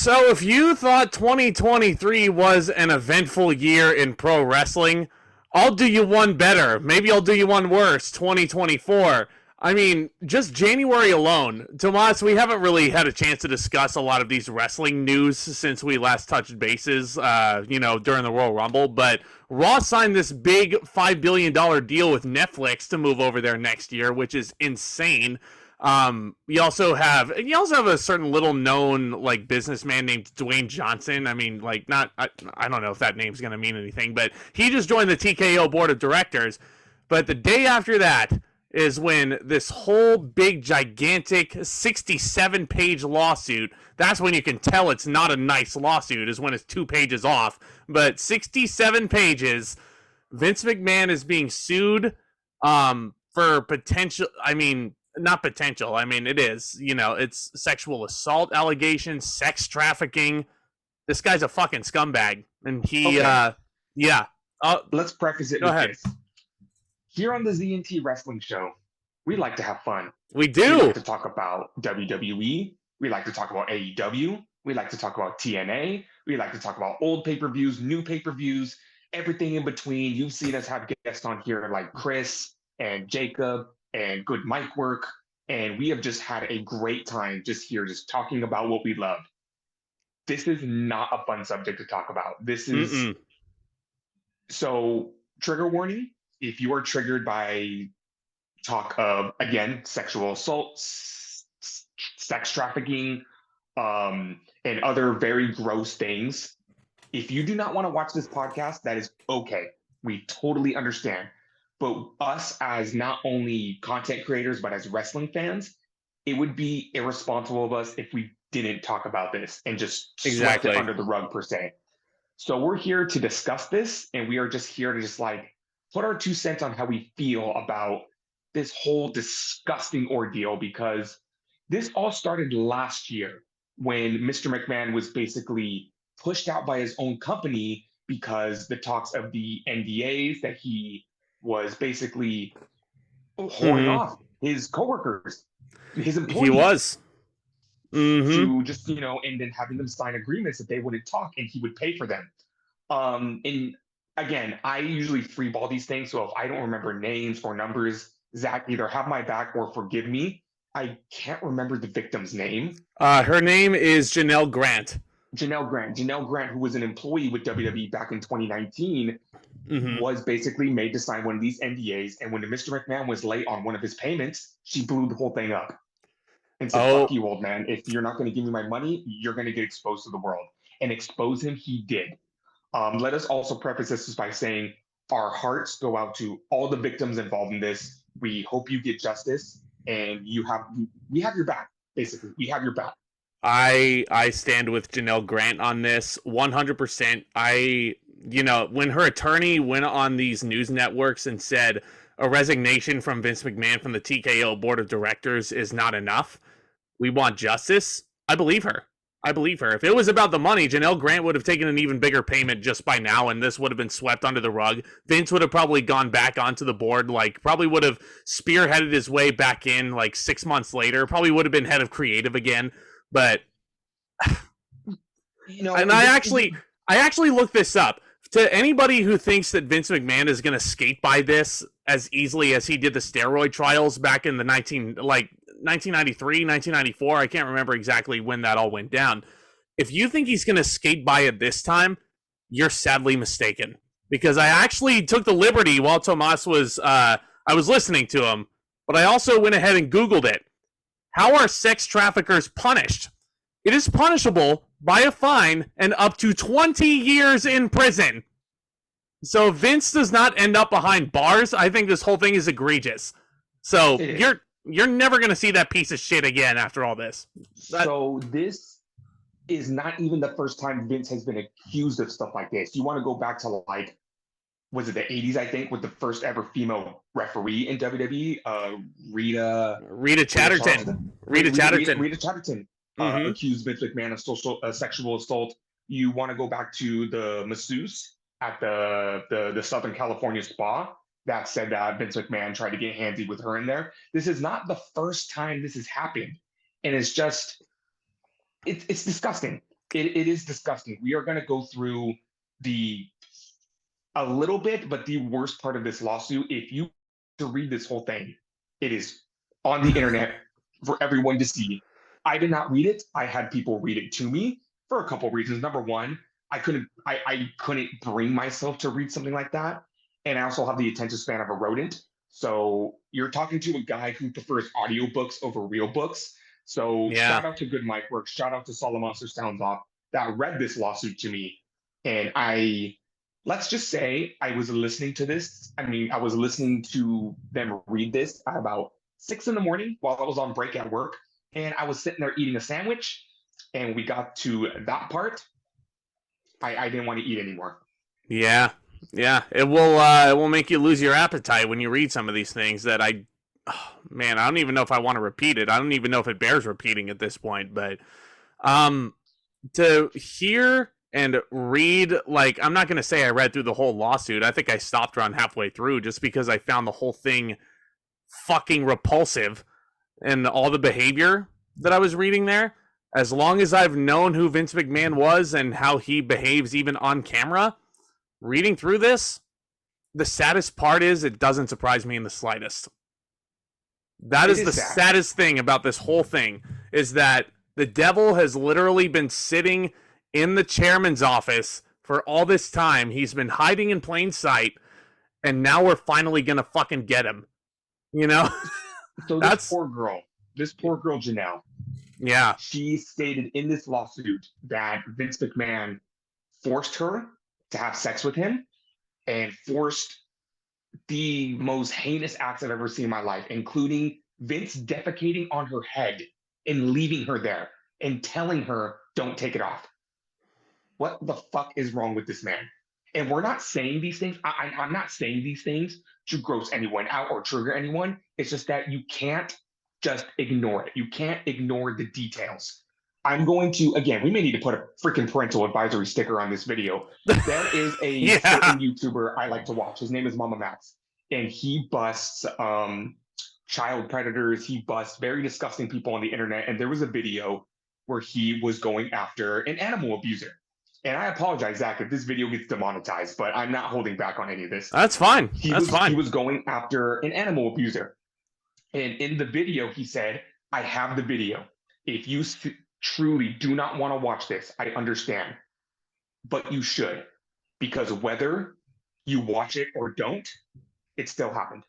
So if you thought 2023 was an eventful year in pro wrestling, I'll do you one better. Maybe I'll do you one worse. 2024. I mean, just January alone, Tomas, we haven't really had a chance to discuss a lot of these wrestling news since we last touched bases, during the Royal Rumble. But Raw signed this big $5 billion deal with Netflix to move over there next year, which is insane. You also have a certain little known like businessman named Dwayne Johnson. I mean, like I don't know if that name's gonna mean anything, but he just joined the TKO board of directors. But the day after that is when this whole big gigantic 67-page lawsuit, that's when you can tell it's not a nice lawsuit, is when it's 2 pages off. But 67 pages, Vince McMahon is being sued for potential, not potential. I mean, it is. It's sexual assault allegations, sex trafficking. This guy's a fucking scumbag, and he, Okay. yeah. Let's preface it Go with ahead. this. Here on the ZNT Wrestling Show, we like to have fun. We We do. like to talk about WWE. We like to talk about AEW. We like to talk about TNA. We like to talk about old pay-per-views, new pay-per-views, everything in between. You've seen us have guests on here like Chris and Jacob and good mic work. And we have just had a great time just here, just talking about what we love. This is not a fun subject to talk about. This is Mm-mm. so trigger warning. If you are triggered by talk of, again, sexual assault, sex trafficking, and other very gross things, if you do not want to watch this podcast, that is okay. We totally understand. But us as not only content creators, but as wrestling fans, it would be irresponsible of us if we didn't talk about this and just swept Exactly. it under the rug per se. So we're here to discuss this, and we are just here to just like put our 2 cents on how we feel about this whole disgusting ordeal, because this all started last year when Mr. McMahon was basically pushed out by his own company because the talks of the NDAs that he was basically whoring Mhm. off his coworkers, his He employees, was. Mm-hmm. to just, and then having them sign agreements that they wouldn't talk and he would pay for them. And again, I usually freeball these things. So if I don't remember names or numbers, Zach, either have my back or forgive me. I can't remember the victim's name. Her name is Janelle Grant. Janelle Grant, who was an employee with WWE back in 2019, Mm-hmm. was basically made to sign one of these NDAs. And when Mr. McMahon was late on one of his payments, she blew the whole thing up and said, Oh, fuck you, old man. If you're not going to give me my money, you're going to get exposed to the world. And expose him, he did. Let us also preface this by saying our hearts go out to all the victims involved in this. We hope you get justice, and we have your back. Basically, we have your back. I stand with Janelle Grant on this 100%. When her attorney went on these news networks and said a resignation from Vince McMahon from the TKO board of directors is not enough, we want justice, I believe her. If it was about the money, Janelle Grant would have taken an even bigger payment just by now, and this would have been swept under the rug. Vince would have probably gone back onto the board, probably would have spearheaded his way back in 6 months later, probably would have been head of creative again. But and I actually looked this up. To anybody who thinks that Vince McMahon is going to skate by this as easily as he did the steroid trials back in the 1993, 1994, I can't remember exactly when that all went down. If you think he's going to skate by it this time, you're sadly mistaken. Because I actually took the liberty while Tomas was, I was listening to him, but I also went ahead and Googled it. How are sex traffickers punished? It is punishable by a fine and up to 20 years in prison. So if Vince does not end up behind bars, I think this whole thing is egregious. So you're never going to see that piece of shit again after all this. So this is not even the first time Vince has been accused of stuff like this. You want to go back to was it the 80s, I think, with the first ever female referee in WWE, Rita Chatterton. Rita Chatterton Mhm. accused Vince McMahon of sexual assault. You want to go back to the masseuse at the Southern California spa that said that Vince McMahon tried to get handsy with her in there. This is not the first time this has happened, and it's disgusting. it is disgusting. We are going to go through the a little bit, but the worst part of this lawsuit, if you to read this whole thing, it is on the internet for everyone to see. I did not read it. I had people read it to me for a couple of reasons. Number one, I couldn't bring myself to read something like that. And I also have the attention span of a rodent. So you're talking to a guy who prefers audiobooks over real books. So Yeah. shout out to Good Mike Works, shout out to Solomonster Sounds Off that read this lawsuit to me. And let's just say I was listening to this. I mean, I was listening to them read this at about 6 in the morning while I was on break at work. And I was sitting there eating a sandwich. And we got to that part. I didn't want to eat anymore. Yeah. Yeah. It will make you lose your appetite when you read some of these things that man, I don't even know if I want to repeat it. I don't even know if it bears repeating at this point, but to hear and read, like, I'm not going to say I read through the whole lawsuit. I think I stopped around halfway through just because I found the whole thing fucking repulsive and all the behavior that I was reading there. As long as I've known who Vince McMahon was and how he behaves even on camera, reading through this, the saddest part is it doesn't surprise me in the slightest. That is the saddest thing about this whole thing, is that the devil has literally been sitting in the chairman's office for all this time. He's been hiding in plain sight, and now we're finally gonna fucking get him. You know? So this poor girl, Janelle, yeah, she stated in this lawsuit that Vince McMahon forced her to have sex with him and forced the most heinous acts I've ever seen in my life, including Vince defecating on her head and leaving her there and telling her, don't take it off. What the fuck is wrong with this man? And we're not saying these things. I'm not saying these things to gross anyone out or trigger anyone. It's just that you can't just ignore it. You can't ignore the details. I'm going to, again, we may need to put a freaking parental advisory sticker on this video. There is a certain YouTuber I like to watch. His name is Mama Max. And he busts child predators. He busts very disgusting people on the internet. And there was a video where he was going after an animal abuser. And I apologize, Zach, if this video gets demonetized, but I'm not holding back on any of this. That's fine. He was going after an animal abuser. And in the video, he said, I have the video. If you truly do not want to watch this, I understand. But you should. Because whether you watch it or don't, it still happened.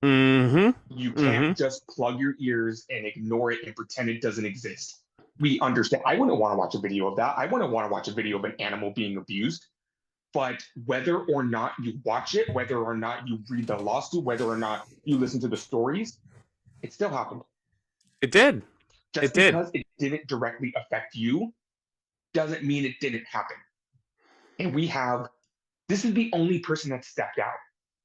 Mm-hmm. You can't just plug your ears and ignore it and pretend it doesn't exist. We understand. I wouldn't want to watch a video of that. I wouldn't want to watch a video of an animal being abused. But whether or not you watch it, whether or not you read the lawsuit, whether or not you listen to the stories, it still happened. It did. Just because it didn't directly affect you doesn't mean it didn't happen. And this is the only person that stepped out.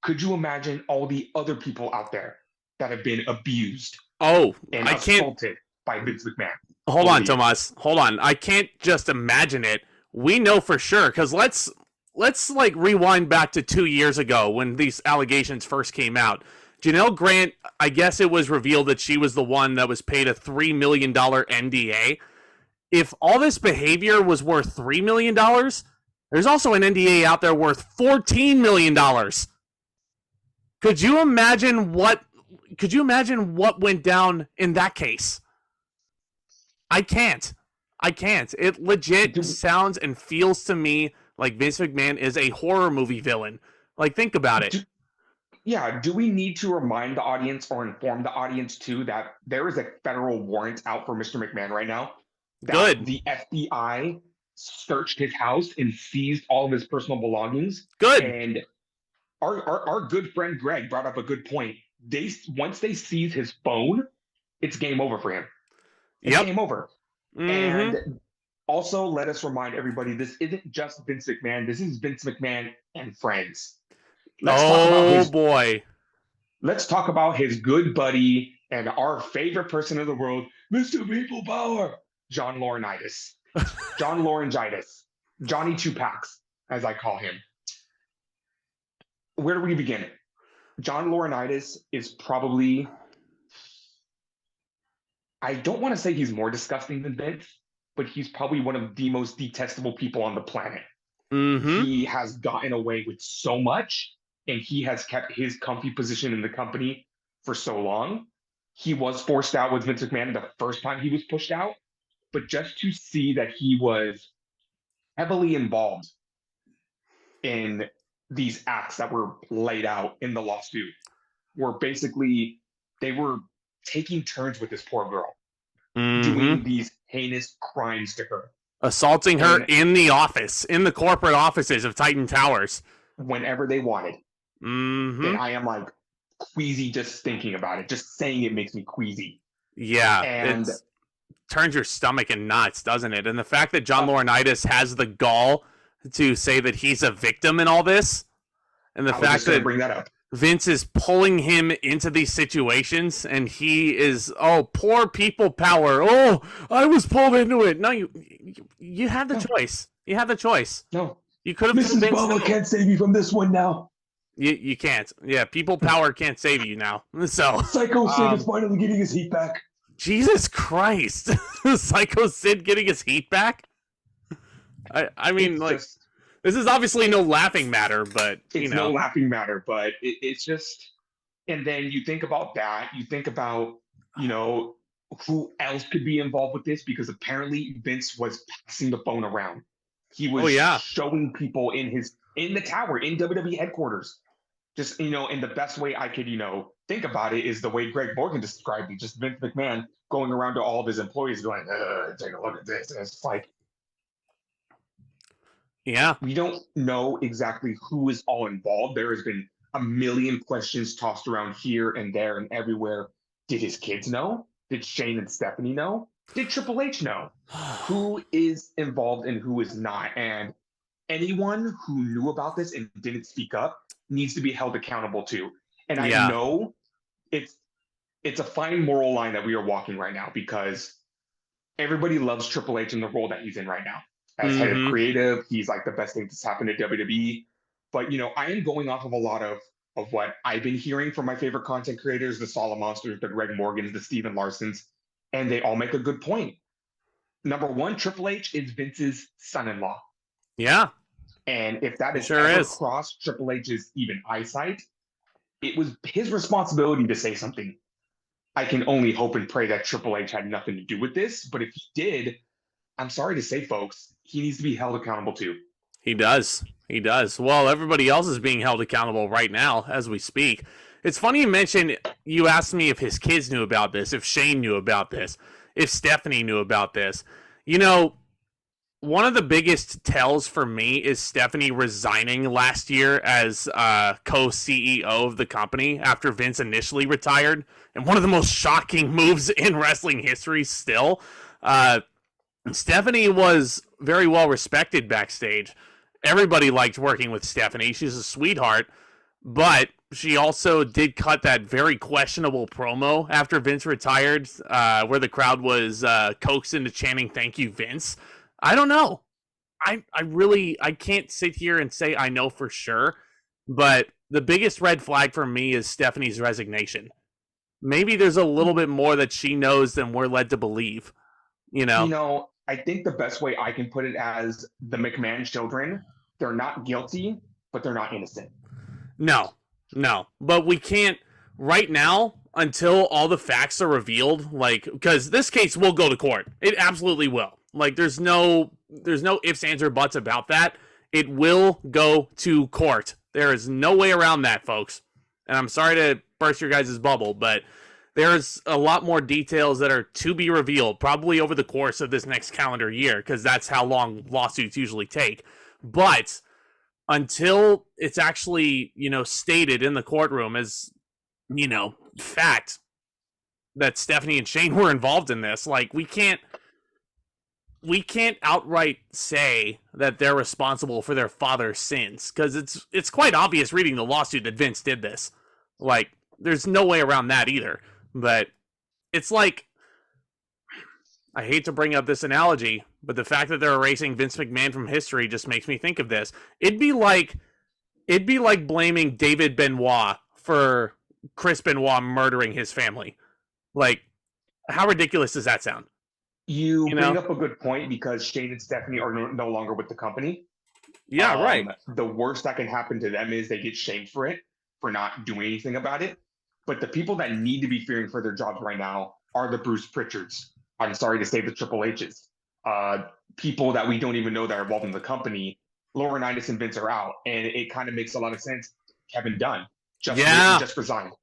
Could you imagine all the other people out there that have been abused and assaulted by Vince McMahon? Hold on, Tomas. Hold on. I can't just imagine it. We know for sure, because let's like rewind back to 2 years ago when these allegations first came out. Janelle Grant, I guess it was revealed that she was the one that was paid a $3 million NDA. If all this behavior was worth $3 million, there's also an NDA out there worth $14 million. Could you imagine what went down in that case? I can't. It legit sounds and feels to me like Vince McMahon is a horror movie villain. Like, think about it. Do we need to remind the audience or inform the audience too that there is a federal warrant out for Mr. McMahon right now? Good. The FBI searched his house and seized all of his personal belongings. Good. And our good friend Greg brought up a good point. Once they seize his phone, it's game over for him. It's game over. And also, let us remind everybody, this isn't just Vince McMahon. This is Vince McMahon and friends. Let's talk about his good buddy and our favorite person in the world, Mr. People Power, John Laurinaitis. John Laurinaitis. Johnny Two Packs, as I call him. Where do we begin? John Laurinaitis is probably, I don't want to say he's more disgusting than Vince, but he's probably one of the most detestable people on the planet. Mm-hmm. He has gotten away with so much, and he has kept his comfy position in the company for so long. He was forced out with Vince McMahon the first time he was pushed out, but just to see that he was heavily involved in these acts that were laid out in the lawsuit, where basically they were taking turns with this poor girl, Mm-hmm. doing these heinous crimes to her. Assaulting her And in the office, in the corporate offices of Titan Towers. whenever they wanted, Mm-hmm. and I am like queasy just thinking about it. Just saying it makes me queasy. Yeah, And it's turns your stomach in knots, doesn't it? And the fact that John uh, Laurinaitis has the gall to say that he's a victim in all this, and the I was fact just going to that bring that up. Vince is pulling him into these situations, and he is, oh, poor people power. Oh, I was pulled into it. No, you have the No, choice. You have the choice. no. You could have told Mrs. Vince Bubba no. can't save you from this one now. You can't. Yeah, people power can't save you now. So, Psycho Sid is finally getting his heat back. Jesus Christ, Psycho Sid getting his heat back. I mean, It's like, just, this is obviously no laughing matter, but you it's know, no laughing matter, but it's just, and then you think about that, you think about, you know, who else could be involved with this, because apparently Vince was passing the phone around. He oh was yeah, showing people in the tower, in WWE headquarters. Just, in the best way I could, think about it is the way Greg Morgan described it. Just Vince McMahon going around to all of his employees going, take a look at this. And it's like, yeah, we don't know exactly who is all involved. There has been a million questions tossed around here and there and everywhere. Did his kids know? Did Shane and Stephanie know? Did Triple H know? Who is involved and who is not? And anyone who knew about this and didn't speak up needs to be held accountable too. And I yeah, know it's it's a fine moral line that we are walking right now, because everybody loves Triple H in the role that he's in right now. As head of mm-hmm, creative, he's like the best thing that's happened to WWE. But I am going off of a lot of what I've been hearing from my favorite content creators, the Solid Monsters, the Greg Morgans, the Steven Larsons, and they all make a good point. Number one, Triple H is Vince's son-in-law. yeah, And if that he has sure ever is. crossed Triple H's even eyesight, it was his responsibility to say something. I can only hope and pray that Triple H had nothing to do with this. But if he did, I'm sorry to say, folks, he needs to be held accountable too. He does. He does. Well, everybody else is being held accountable right now as we speak. It's funny you mentioned, you asked me if his kids knew about this, if Shane knew about this, if Stephanie knew about this. You know, one of the biggest tells for me is Stephanie resigning last year as co-CEO of the company after Vince initially retired. And one of the most shocking moves in wrestling history still. Uh, Stephanie was very well respected backstage. Everybody liked working with Stephanie. She's a sweetheart, but she also did cut that very questionable promo after Vince retired, where the crowd was coaxed into chanting "Thank you, Vince." I don't know. I can't sit here and say I know for sure, but the biggest red flag for me is Stephanie's resignation. Maybe there's a little bit more that she knows than we're led to believe. You know, I think the best way I can put it as the McMahon children, they're not guilty, but they're not innocent. no, no, but we can't right now until all the facts are revealed. Like, because this case will go to court. It absolutely will. Like, there's no ifs, ands, or buts about that. It will go to court. There is no way around that, folks. And I'm sorry to burst your guys' bubble, but there's a lot more details that are to be revealed, probably over the course of this next calendar year, because that's how long lawsuits usually take. But until it's actually, stated in the courtroom as, fact that Stephanie and Shane were involved in this, like, we can't outright say that they're responsible for their father's sins, because it's quite obvious reading the lawsuit that Vince did this. Like, there's no way around that either. But it's like, I hate to bring up this analogy, but the fact that they're erasing Vince McMahon from history just makes me think of this. It'd be like blaming David Benoit for Chris Benoit murdering his family. Like, how ridiculous does that sound? You You bring know? up a good point because Shane and Stephanie are no longer with the company. Yeah, right. The worst that can happen to them is they get shamed for it, for not doing anything about it. But the people that need to be fearing for their jobs right now are the Bruce Pritchards. I'm sorry to say the Triple H's. People that we don't even know that are involved in the company. Laurinaitis and Vince are out, and it kind of makes a lot of sense. Kevin Dunn Yeah, just resigned.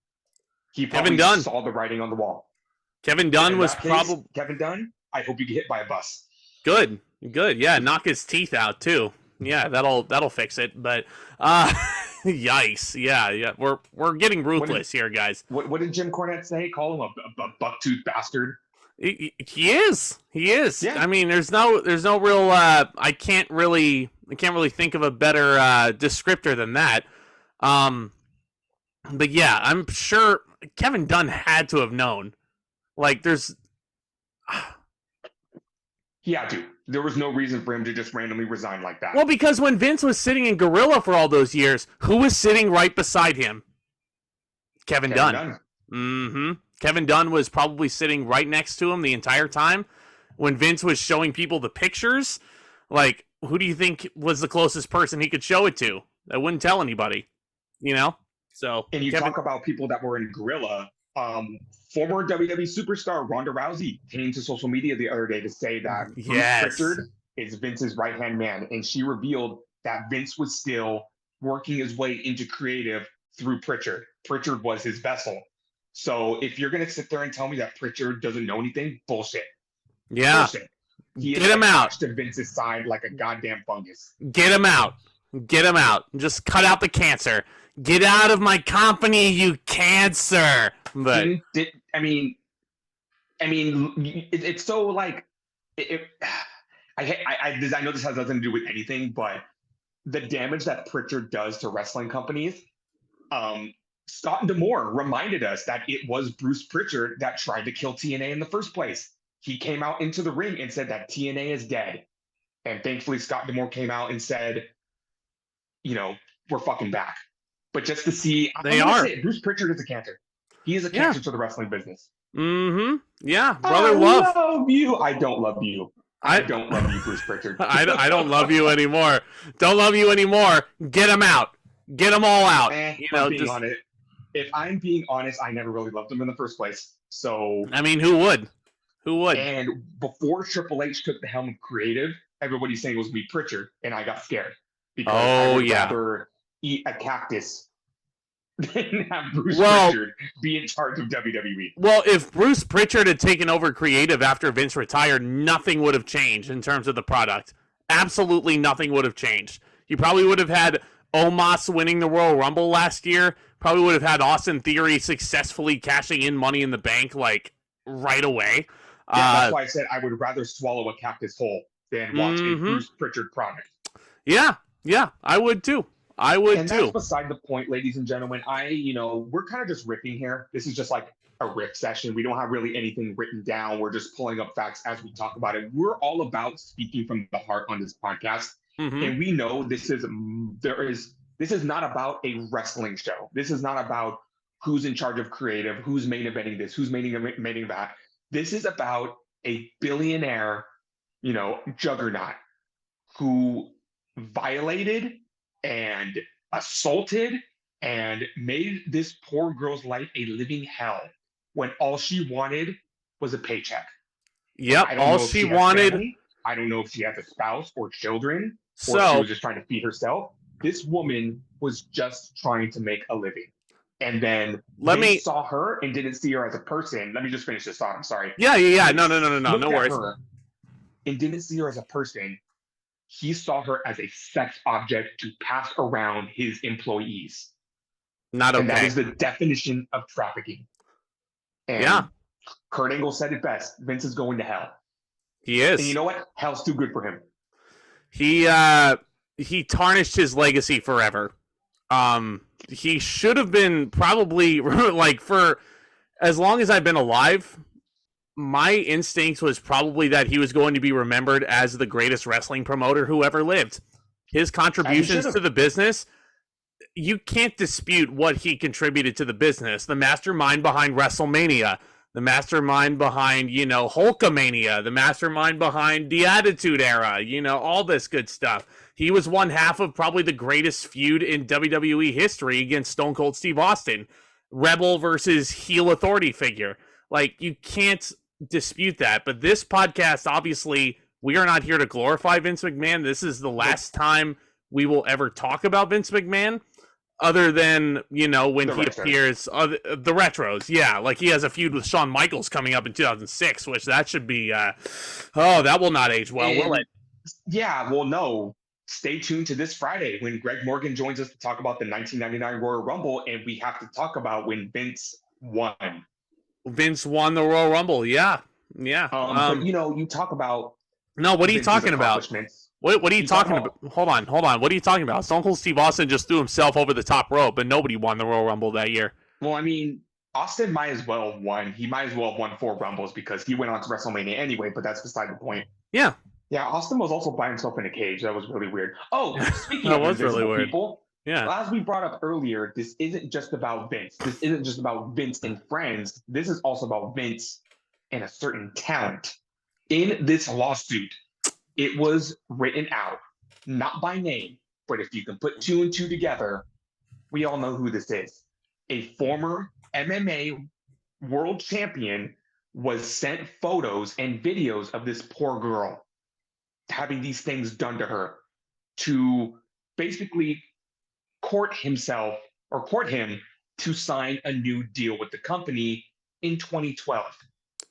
He Kevin probably Dunn. saw the writing on the wall. Kevin Dunn In was that case, probably Kevin Dunn, I hope you get hit by a bus. good. Good. Yeah, knock his teeth out too. Yeah, that'll fix it. But yikes. Yeah, yeah. We're getting ruthless here, guys. What did Jim Cornette say? Call him a buck-toothed bastard. He is. He is. Yeah. I mean, there's no real. I can't really think of a better descriptor than that. But yeah, I'm sure Kevin Dunn had to have known. Like, there's. He had to. There was no reason for him to just randomly resign like that. Well, because when Vince was sitting in Gorilla for all those years, who was sitting right beside him? Kevin Dunn. Mm-hmm. Kevin Dunn was probably sitting right next to him the entire time. When Vince was showing people the pictures, like, who do you think was the closest person he could show it to that wouldn't tell anybody? You know? So, and you talk about people that were in Gorilla. Former WWE superstar Ronda Rousey came to social media the other day to say that Bruce Pritchard is Vince's right-hand man. And she revealed that Vince was still working his way into creative through Pritchard. Pritchard was his vessel. So if you're going to sit there and tell me that Pritchard doesn't know anything, bullshit. Yeah. Bullshit. Get him out. To Vince's side like a goddamn fungus. Get him out. Get him out. Just cut out the cancer. Get out of my company, you cancer. But I mean, it's so like I know this has nothing to do with anything, but the damage that Pritchard does to wrestling companies. Scott and D'Amore reminded us that it was Bruce Pritchard that tried to kill TNA in the first place. He came out into the ring and said that TNA is dead, and thankfully Scott D'Amore came out and said, we're fucking back. But just to see, Bruce Pritchard is a cancer. He is a cancer to the wrestling business. Mm-hmm. Yeah, brother love. I love you. I don't love you. I don't love you, Bruce Pritchard. I don't love you anymore. Don't love you anymore. Get them out. Get them all out. If I'm being honest, I never really loved him in the first place. So I mean, who would? Who would? And before Triple H took the helm of creative, everybody's saying it was me, Pritchard, and I got scared because I would rather eat a cactus than have Bruce Pritchard be in charge of WWE. Well, if Bruce Pritchard had taken over creative after Vince retired, nothing would have changed in terms of the product. Absolutely nothing would have changed. You probably would have had Omos winning the Royal Rumble last year. Probably would have had Austin Theory successfully cashing in Money in the Bank like right away. Yeah, that's why I said I would rather swallow a cactus whole than watch a Bruce Pritchard product. Yeah, I would too. And that's beside the point, ladies and gentlemen. We're kind of just ripping here. This is just like a riff session. We don't have really anything written down. We're just pulling up facts as we talk about it. We're all about speaking from the heart on this podcast. Mm-hmm. And we know this is not about a wrestling show. This is not about who's in charge of creative, who's main eventing this, who's main eventing that. This is about a billionaire, juggernaut who violated and assaulted and made this poor girl's life a living hell when all she wanted was a paycheck. Yep, all she wanted. Family. I don't know if she has a spouse or children, or she was just trying to feed herself. This woman was just trying to make a living. And then saw her and didn't see her as a person. Let me just finish this thought. I'm sorry. Yeah. No worries. And didn't see her as a person. He saw her as a sex object to pass around his employees. Not okay. And that is the definition of trafficking. And Kurt Angle said it best. Vince is going to hell. He is. And you know what? Hell's too good for him. He tarnished his legacy forever. He should have been probably like for as long as I've been alive. My instinct was probably that he was going to be remembered as the greatest wrestling promoter who ever lived. His contributions to the business, you can't dispute what he contributed to the business. The mastermind behind WrestleMania, the mastermind behind, Hulkamania, the mastermind behind the Attitude Era, all this good stuff. He was one half of probably the greatest feud in WWE history against Stone Cold Steve Austin. Rebel versus heel authority figure. Like, you can't dispute that. But this podcast, obviously, we are not here to glorify Vince McMahon. This is the last time we will ever talk about Vince McMahon, other than, when he appears, the retros. Yeah, like he has a feud with Shawn Michaels coming up in 2006, which that should be, that will not age well, will it? Yeah, well, no. Stay tuned to this Friday when Greg Morgan joins us to talk about the 1999 Royal Rumble, and we have to talk about when Vince won. Vince won the Royal Rumble, yeah. But, you talk about... No, what are you talking about? What are you talking about? Hold on. What are you talking about? Stone Cold Steve Austin just threw himself over the top rope, but nobody won the Royal Rumble that year. Well, I mean, Austin might as well have won. He might as well have won 4 Rumbles because he went on to WrestleMania anyway, but that's beside the point. Yeah. Yeah, Austin was also by himself in a cage. That was really weird. Oh, speaking of invisible really people, yeah. As we brought up earlier, this isn't just about Vince. This isn't just about Vince and friends. This is also about Vince and a certain talent. In this lawsuit, it was written out, not by name, but if you can put 2 and 2 together, we all know who this is. A former MMA world champion was sent photos and videos of this poor girl having these things done to her to basically court him to sign a new deal with the company in 2012.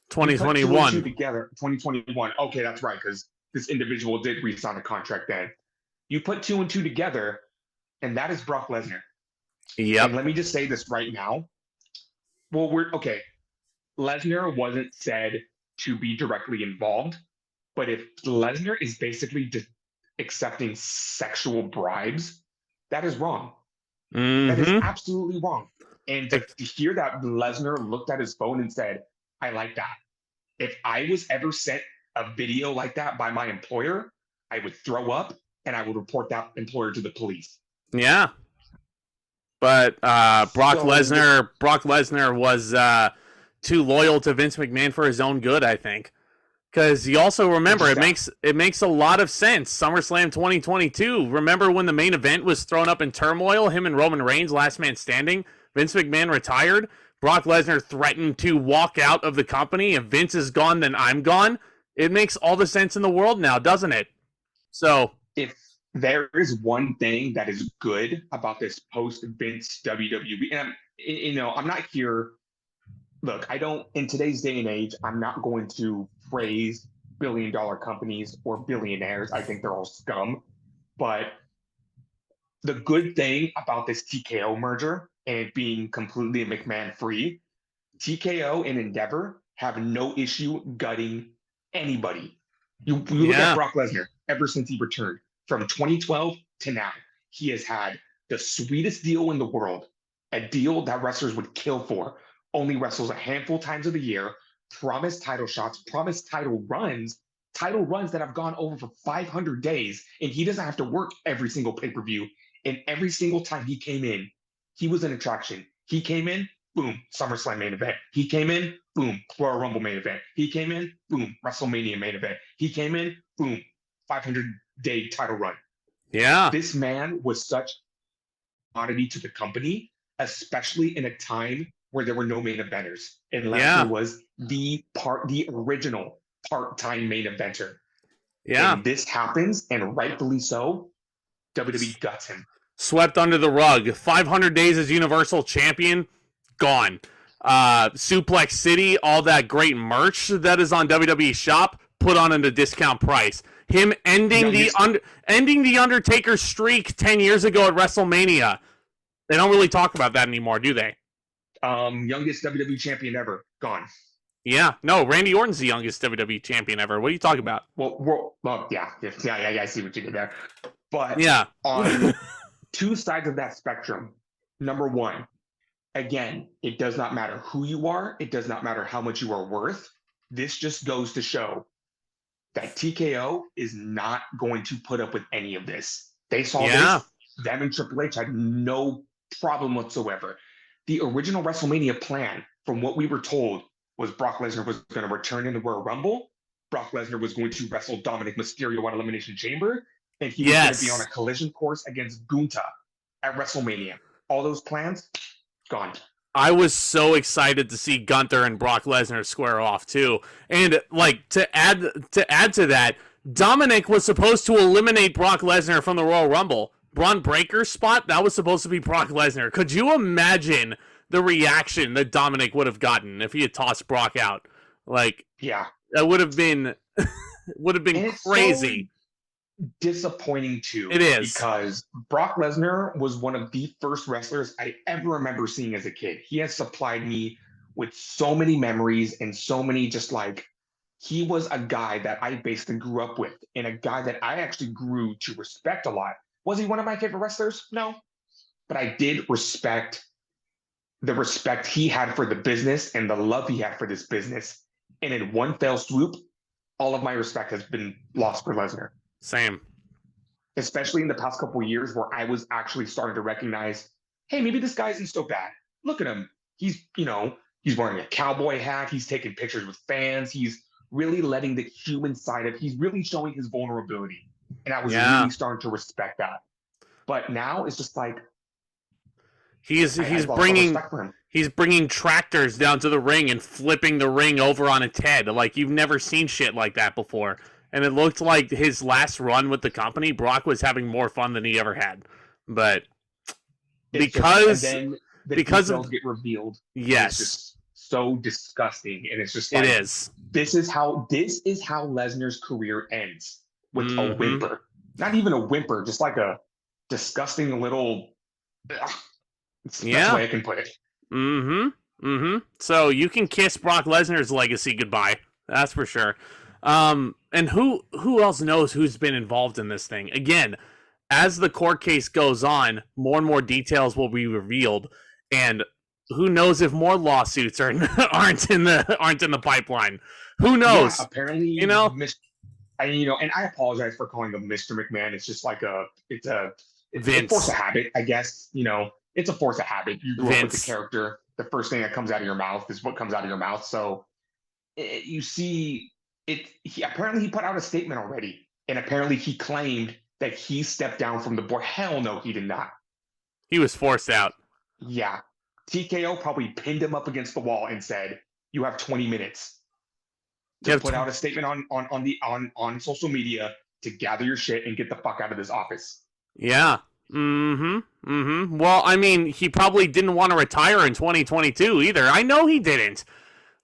2021. 2021. Okay, that's right, because this individual did re-sign a contract then. You put 2 and 2 together, and that is Brock Lesnar. Yep. And let me just say this right now. Well, Lesnar wasn't said to be directly involved, but if Lesnar is basically just accepting sexual bribes, that is wrong. Mm-hmm. That is absolutely wrong. And to hear that Lesnar looked at his phone and said, I like that. If I was ever sent a video like that by my employer, I would throw up and I would report that employer to the police. Yeah. But Brock Lesnar was too loyal to Vince McMahon for his own good, I think. Because you also remember, it makes a lot of sense. SummerSlam 2022. Remember when the main event was thrown up in turmoil? Him and Roman Reigns, last man standing. Vince McMahon retired. Brock Lesnar threatened to walk out of the company. If Vince is gone, then I'm gone. It makes all the sense in the world now, doesn't it? So, if there is one thing that is good about this post-Vince WWE, and I'm not here. Look, in today's day and age, I'm not going to praise billion-dollar companies or billionaires. I think they're all scum. But the good thing about this TKO merger and being completely McMahon-free, TKO and Endeavor have no issue gutting anybody. You look at Brock Lesnar, ever since he returned, from 2012 to now, he has had the sweetest deal in the world, a deal that wrestlers would kill for. Only wrestles a handful of times of the year, promised title shots, promised title runs that have gone over for 500 days, and he doesn't have to work every single pay-per-view. And every single time he came in, he was an attraction. He came in, boom, SummerSlam main event. He came in, boom, Royal Rumble main event. He came in, boom, WrestleMania main event. He came in, boom, 500-day title run. Yeah. This man was such a commodity to the company, especially in a time where there were no main eventers. And Lesnar was the original part-time main eventer. Yeah. And this happens, and rightfully so, WWE guts him. Swept under the rug. 500 days as Universal Champion, gone. Suplex City, all that great merch that is on WWE Shop, put on at a discount price. Him ending the Undertaker streak 10 years ago at WrestleMania. They don't really talk about that anymore, do they? Youngest WWE champion ever, gone. Yeah, no, Randy Orton's the youngest WWE champion ever. What are you talking about? Well, yeah, I see what you did there. But yeah, on 2 sides of that spectrum, number one, again, it does not matter who you are. It does not matter how much you are worth. This just goes to show that TKO is not going to put up with any of this. They saw this. Them and Triple H had no problem whatsoever. The original WrestleMania plan, from what we were told, was Brock Lesnar was going to return in the Royal Rumble. Brock Lesnar was going to wrestle Dominic Mysterio at Elimination Chamber, and he was going to be on a Yes. collision course against Gunta at WrestleMania. All those plans gone. I was so excited to see Gunther and Brock Lesnar square off too. And like to add to that, Dominic was supposed to eliminate Brock Lesnar from the Royal Rumble. Braun Breaker's spot, that was supposed to be Brock Lesnar. Could you imagine the reaction that Dominic would have gotten if he had tossed Brock out? Like, Yeah, that would have been crazy. disappointing too. It is. Because Brock Lesnar was one of the first wrestlers I ever remember seeing as a kid. He has supplied me with so many memories and so many just like he was a guy that I basically grew up with and a guy that I actually grew to respect a lot. Was he one of my favorite wrestlers? No. But I did respect the respect he had for the business and the love he had for this business. And in one fell swoop, all of my respect has been lost for Lesnar. Same. Especially in the past couple of years where I was actually starting to recognize, hey, maybe this guy isn't so bad. Look at him. He's, he's wearing a cowboy hat. He's taking pictures with fans. He's really letting the human side of, he's really showing his vulnerability. And I was really starting to respect that. But now it's just like, he's bringing tractors down to the ring and flipping the ring over on its head. Like, you've never seen shit like that before. And it looked like his last run with the company, Brock was having more fun than he ever had. But because details get revealed, yes, it's just so disgusting, and it's just like, it is. This is how Lesnar's career ends, with a whimper. Not even a whimper, just like a disgusting little. That's the way I can put it. So you can kiss Brock Lesnar's legacy goodbye. That's for sure. And who else knows who's been involved in this thing? Again, as the court case goes on, more and more details will be revealed, and who knows if more lawsuits aren't in the pipeline? Who knows? Yeah, apparently, and I apologize for calling him Mr. McMahon. It's just like it's a force of habit, I guess. It's a force of habit. You grew up with the character. The first thing that comes out of your mouth is what comes out of your mouth. So you see. Apparently he put out a statement already, and apparently he claimed that he stepped down from the board. Hell no, he did not. He was forced out. Yeah. TKO probably pinned him up against the wall and said, "You have 20 minutes to put out a statement on social media to gather your shit and get the fuck out of this office." Yeah. Well, I mean, he probably didn't want to retire in 2022 either. I know he didn't.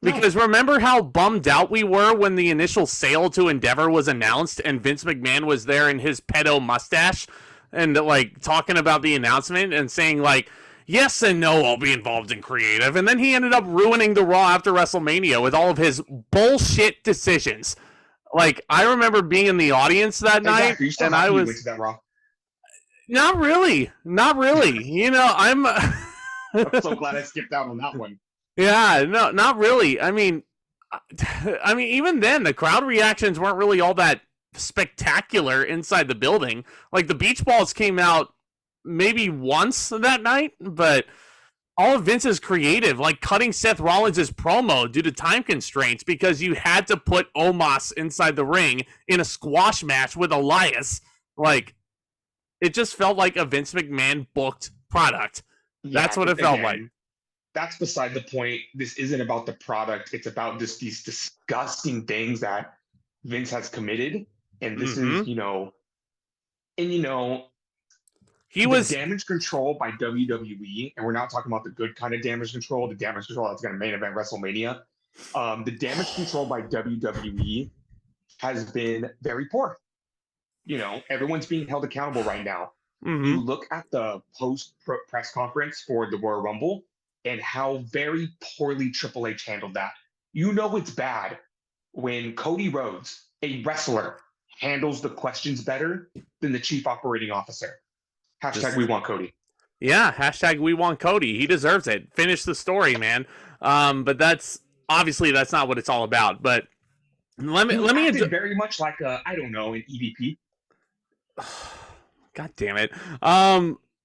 Because remember how bummed out we were when the initial sale to Endeavor was announced and Vince McMahon was there in his pedo mustache and like talking about the announcement and saying like, yes and no, I'll be involved in creative. And then he ended up ruining the Raw after WrestleMania with all of his bullshit decisions. Like, I remember being in the audience that night and I was... that Raw? Not really. I'm so glad I skipped out on that one. Yeah, no, not really. I mean, even then, the crowd reactions weren't really all that spectacular inside the building. Like, the beach balls came out maybe once that night, but all of Vince's creative, like cutting Seth Rollins' promo due to time constraints because you had to put Omos inside the ring in a squash match with Elias. Like, it just felt like a Vince McMahon booked product. That's what it felt like. That's beside the point. This isn't about the product. It's about just these disgusting things that Vince has committed. And this is, he was damage control by WWE. And we're not talking about the good kind of damage control, the damage control that's going to main event WrestleMania. The damage control by WWE has been very poor. Everyone's being held accountable right now. You look at the post press conference for the Royal Rumble and how very poorly Triple H handled that. It's bad when Cody Rhodes, a wrestler, handles the questions better than the chief operating officer. # we want Cody. Yeah, # we want Cody. He deserves it. Finish the story, man. But that's not what it's all about. But let me very much like an EVP. God damn it.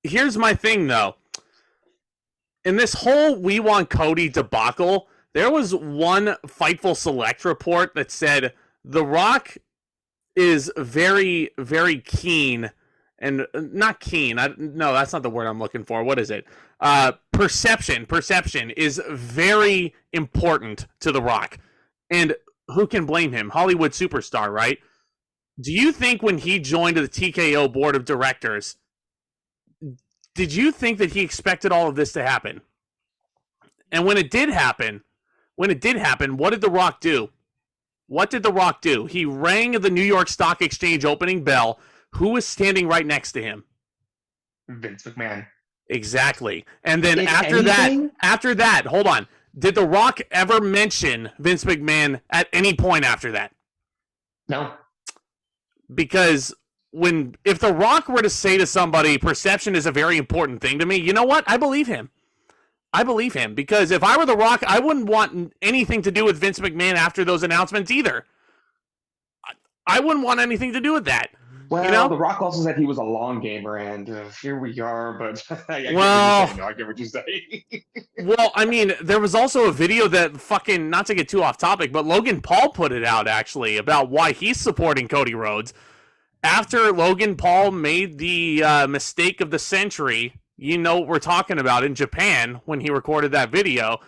Here's my thing though. In this whole "we want Cody" debacle, There was one Fightful Select report that said The Rock is very, very keen, and not keen. No, that's not the word I'm looking for. What is it? Perception. Perception is very important to The Rock. And who can blame him? Hollywood superstar, right? Do you think when he joined the TKO board of directors, did you think that he expected all of this to happen? And when it did happen, what did The Rock do? What did The Rock do? He rang the New York Stock Exchange opening bell. Who was standing right next to him? Vince McMahon. Exactly. And then If after anything- that, hold on. Did The Rock ever mention Vince McMahon at any point after that? No. Because if The Rock were to say to somebody, perception is a very important thing to me, you know what? I believe him. Because if I were The Rock, I wouldn't want anything to do with Vince McMahon after those announcements either. I wouldn't want anything to do with that. Well, The Rock also said he was a long gamer, and here we are. But I get what you're saying. Well, I mean, there was also a video that not to get too off topic, but Logan Paul put it out actually about why he's supporting Cody Rhodes. After Logan Paul made the mistake of the century, you know what we're talking about, in Japan when he recorded that video,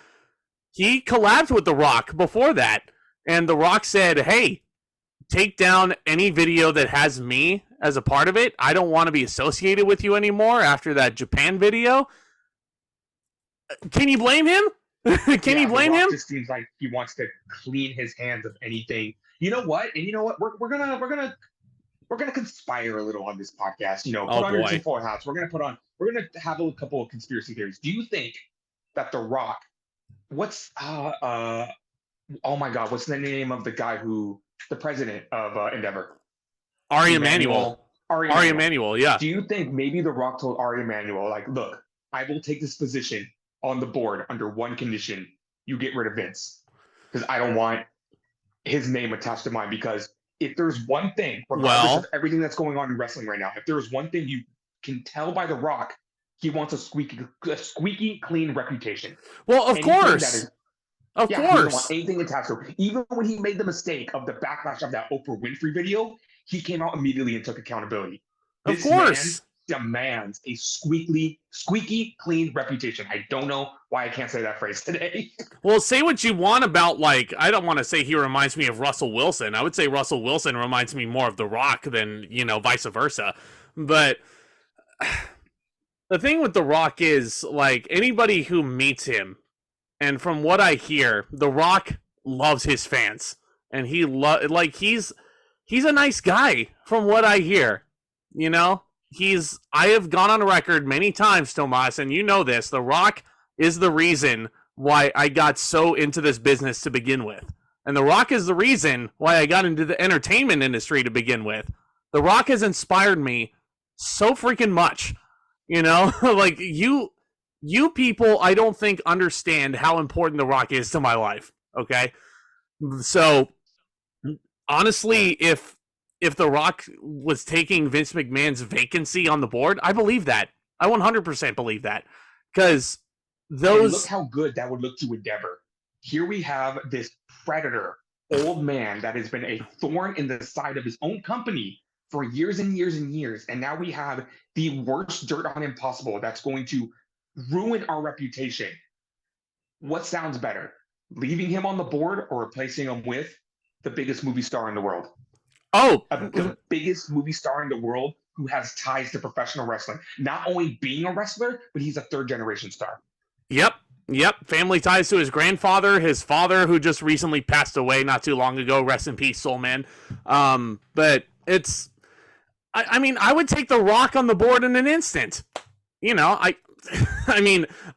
he collabed with The Rock before that. And The Rock said, hey, take down any video that has me as a part of it. I don't want to be associated with you anymore after that Japan video. Can you blame him? Can you blame him? It just seems like he wants to clean his hands of anything. You know what? And you know what? We're gonna conspire a little on this podcast. Put on your tinfoil hats. We're gonna have a couple of conspiracy theories. Do you think that The Rock? Oh my God, what's the name of the guy the president of Endeavor? Ari Emanuel. Ari Emanuel, yeah. Do you think maybe The Rock told Ari Emanuel, like, look, I will take this position on the board under one condition: you get rid of Vince, because I don't want his name attached to mine. Because if there's one thing, regardless of everything that's going on in wrestling right now, if there is one thing you can tell by The Rock, he wants a squeaky clean reputation. Well, of course. Of course. He doesn't want anything attached to it. Even when he made the mistake of the backlash of that Oprah Winfrey video, he came out immediately and took accountability. Of course. Man demands a squeaky clean reputation. I don't know why I can't say that phrase today. Well, say what you want about, I don't want to say he reminds me of Russell Wilson. I would say Russell Wilson reminds me more of The Rock than, vice versa. But the thing with The Rock is, anybody who meets him, and from what I hear, The Rock loves his fans. And he's a nice guy from what I hear. I have gone on record many times, Tomas, and you know this. The Rock is the reason why I got so into this business to begin with. And The Rock is the reason why I got into the entertainment industry to begin with. The Rock has inspired me so freaking much. You people, I don't think understand how important The Rock is to my life. Okay? So, honestly, if The Rock was taking Vince McMahon's vacancy on the board, I believe that. I 100% believe that. Because look how good that would look to Endeavor. Here we have this predator, old man that has been a thorn in the side of his own company for years and years and years. And now we have the worst dirt on him possible that's going to ruin our reputation. What sounds better? Leaving him on the board or replacing him with the biggest movie star in the world? The biggest movie star in the world who has ties to professional wrestling. Not only being a wrestler, but he's a third-generation star. Yep. Family ties to his grandfather, his father, who just recently passed away not too long ago. Rest in peace, soul man. But it's... I would take The Rock on the board in an instant.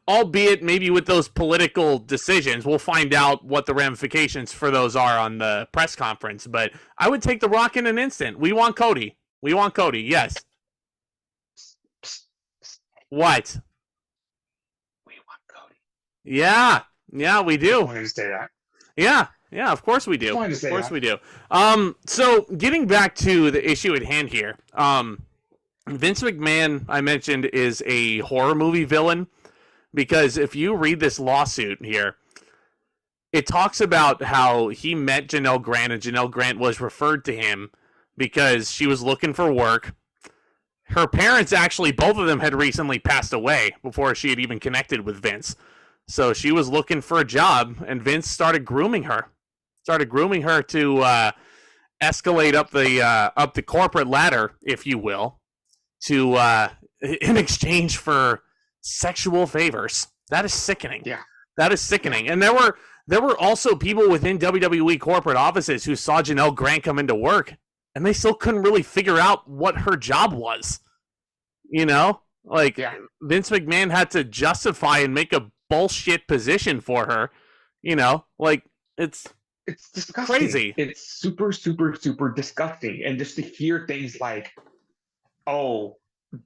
Albeit maybe with those political decisions, we'll find out what the ramifications for those are on the press conference. But I would take The Rock in an instant. We want Cody. Yes. What? We want Cody. Yeah, we do. I wanted to say that. Yeah, of course we do. Of course we do. So getting back to the issue at hand here, Vince McMahon, I mentioned, is a horror movie villain, because if you read this lawsuit here, it talks about how he met Janelle Grant, and Janelle Grant was referred to him because she was looking for work. Her parents actually, both of them had recently passed away before she had even connected with Vince. So she was looking for a job, and Vince started grooming her. Started grooming her to escalate up the corporate ladder, if you will, to in exchange for sexual favors. That is sickening. Yeah. That is sickening. And there were also people within WWE corporate offices who saw Janelle Grant come into work, and they still couldn't really figure out what her job was. You know, like Vince McMahon had to justify and make a bullshit position for her. You know, like it's disgusting. Crazy. It's super, super, super disgusting. And just to hear things like, oh,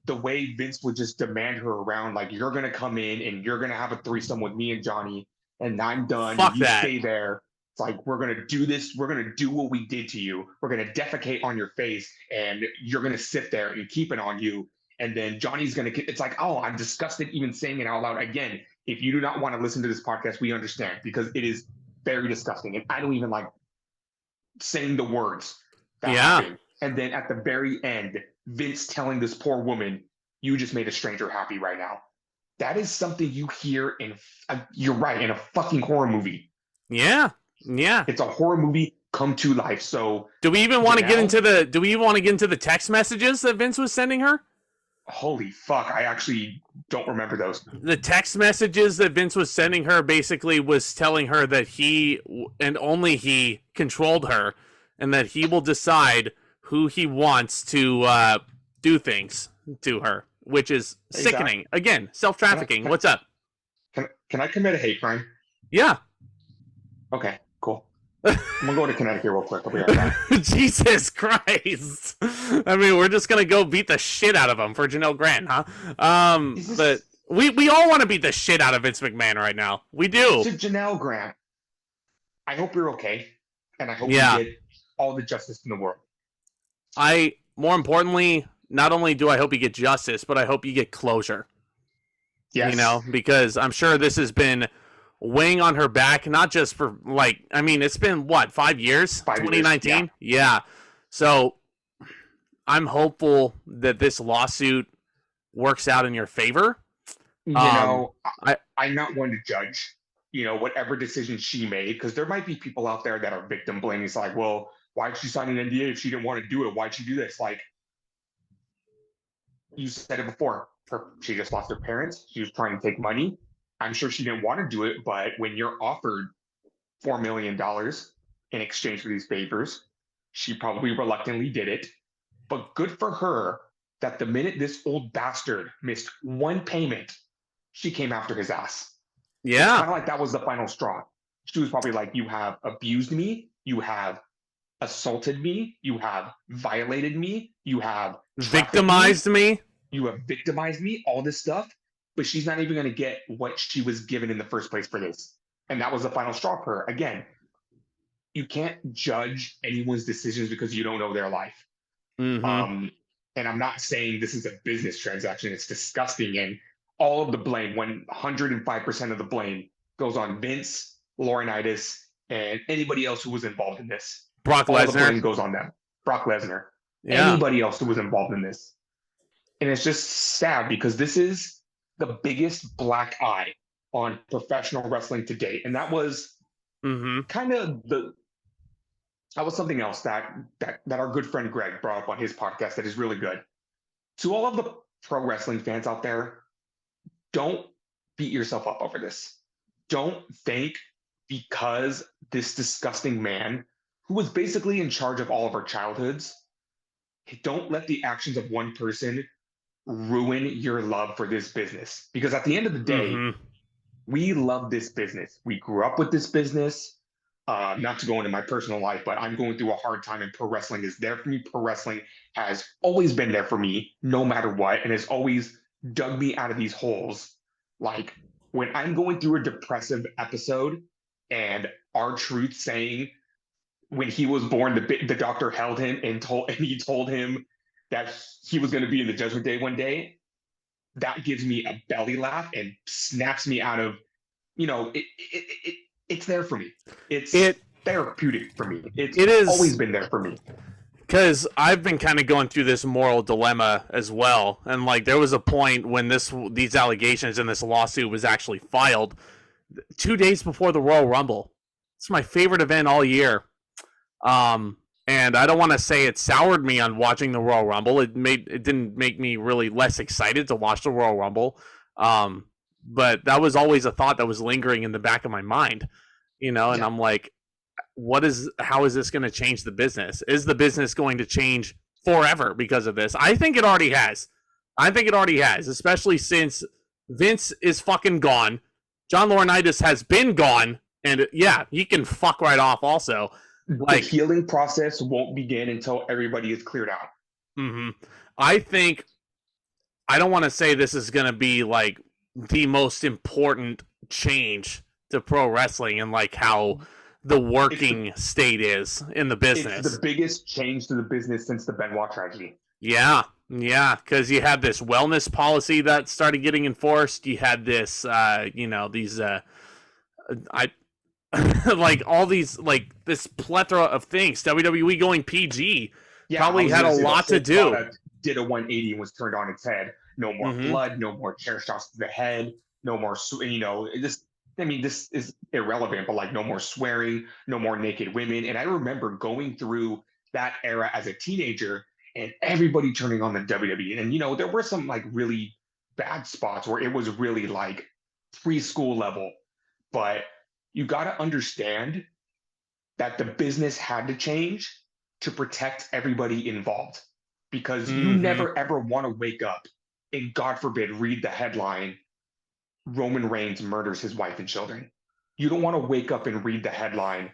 the way Vince would just demand her around, like, you're going to come in and you're going to have a threesome with me and Johnny, and I'm done. Fuck you that. Stay there. It's like, we're going to do this. We're going to do what we did to you. We're going to defecate on your face, and you're going to sit there and keep it on you. And then Johnny's going to, it's like, oh, I'm disgusted even saying it out loud. Again, if you do not want to listen to this podcast, we understand, because it is very disgusting. And I don't even like saying the words that happened. And then at the very end, Vince telling this poor woman, you just made a stranger happy right now. That is something you hear in, you're right, in a fucking horror movie. Yeah. It's a horror movie come to life. So do we even want to get into the text messages that Vince was sending her? Holy fuck, I actually don't remember those. The text messages that Vince was sending her basically was telling her that he and only he controlled her, and that he will decide who he wants to do things to her, which is sickening. Again, self-trafficking. What's up? Can I commit a hate crime? Yeah. Okay, cool. I'm gonna go to Connecticut real quick. I'll be right back. Jesus Christ! I mean, we're just gonna go beat the shit out of him for Janelle Grant, huh? But we all want to beat the shit out of Vince McMahon right now. We do. To Janelle Grant, I hope you're okay, and I hope you get all the justice in the world. More importantly, not only do I hope you get justice, but I hope you get closure. Yes. You know, because I'm sure this has been weighing on her back, not just for, like, I mean, it's been, what, 5 years? 2019? Yeah. So I'm hopeful that this lawsuit works out in your favor. You know, I'm not one to judge, you know, whatever decision she made, because there might be people out there that are victim blaming. It's like, well, why'd she sign an NDA if she didn't want to do it? Why'd she do this? Like, you said it before. She just lost her parents. She was trying to take money. I'm sure she didn't want to do it, but when you're offered $4 million in exchange for these favors, she probably reluctantly did it. But good for her that the minute this old bastard missed one payment, she came after his ass. Yeah. It's kind of like that was the final straw. She was probably like, you have abused me. You have assaulted me. You have violated me. You have victimized me. You have victimized me, all this stuff. But she's not even going to get what she was given in the first place for this. And that was the final straw for her. Again, you can't judge anyone's decisions because you don't know their life. Mm-hmm. And I'm not saying this is a business transaction. It's disgusting. And all of the blame, 105% of the blame, goes on Vince, Laurinaitis, and anybody else who was involved in this. Brock Lesnar. All the blame goes on them. Brock Lesnar. Yeah. Anybody else who was involved in this. And it's just sad because this is the biggest black eye on professional wrestling to date. And that was kind of that was something else that our good friend Greg brought up on his podcast that is really good. To all of the pro wrestling fans out there, don't beat yourself up over this. Don't think because this disgusting man, who was basically in charge of all of our childhoods, don't let the actions of one person ruin your love for this business. Because at the end of the day, we love this business. We grew up with this business. Not to go into my personal life, but I'm going through a hard time, and pro wrestling is there for me. Pro wrestling has always been there for me, no matter what, and has always dug me out of these holes. Like when I'm going through a depressive episode and R-Truth saying when he was born, the doctor held him and he told him that he was going to be in the Judgment Day one day, that gives me a belly laugh and snaps me out of, you know, it's there for me. It's It therapeutic for me. It's it always is, been there for me. because I've been kind of going through this moral dilemma as well, and like there was a point when these allegations and this lawsuit was actually filed 2 days before the Royal Rumble. It's my favorite event all year. And I don't want to say it soured me on watching the Royal Rumble. It didn't make me really less excited to watch the Royal Rumble. But that was always a thought that was lingering in the back of my mind, and Yeah. I'm like, how is this going to change the business? Is the business going to change forever because of this? I think it already has. Especially since Vince is fucking gone. John Laurinaitis has been gone, and yeah, he can fuck right off also. The Like, healing process won't begin until everybody is cleared out. I think, I don't want to say this is going to be like the most important change to pro wrestling and like how the working state is in the business. It's the biggest change to the business since the Benoit tragedy. Yeah, because you had this wellness policy that started getting enforced. You had this, these, I like all these, like this plethora of things. WWE going PG probably had a lot to do. Did a 180 and was turned on its head. No more blood, no more chair shots to the head, no more, this is irrelevant, but like no more swearing, no more naked women. And I remember going through that era as a teenager and everybody turning on the WWE. And, there were some like really bad spots where it was really like preschool level. But you got to understand that the business had to change to protect everybody involved, because you never ever want to wake up and, God forbid, read the headline, Roman Reigns murders his wife and children. You don't want to wake up and read the headline,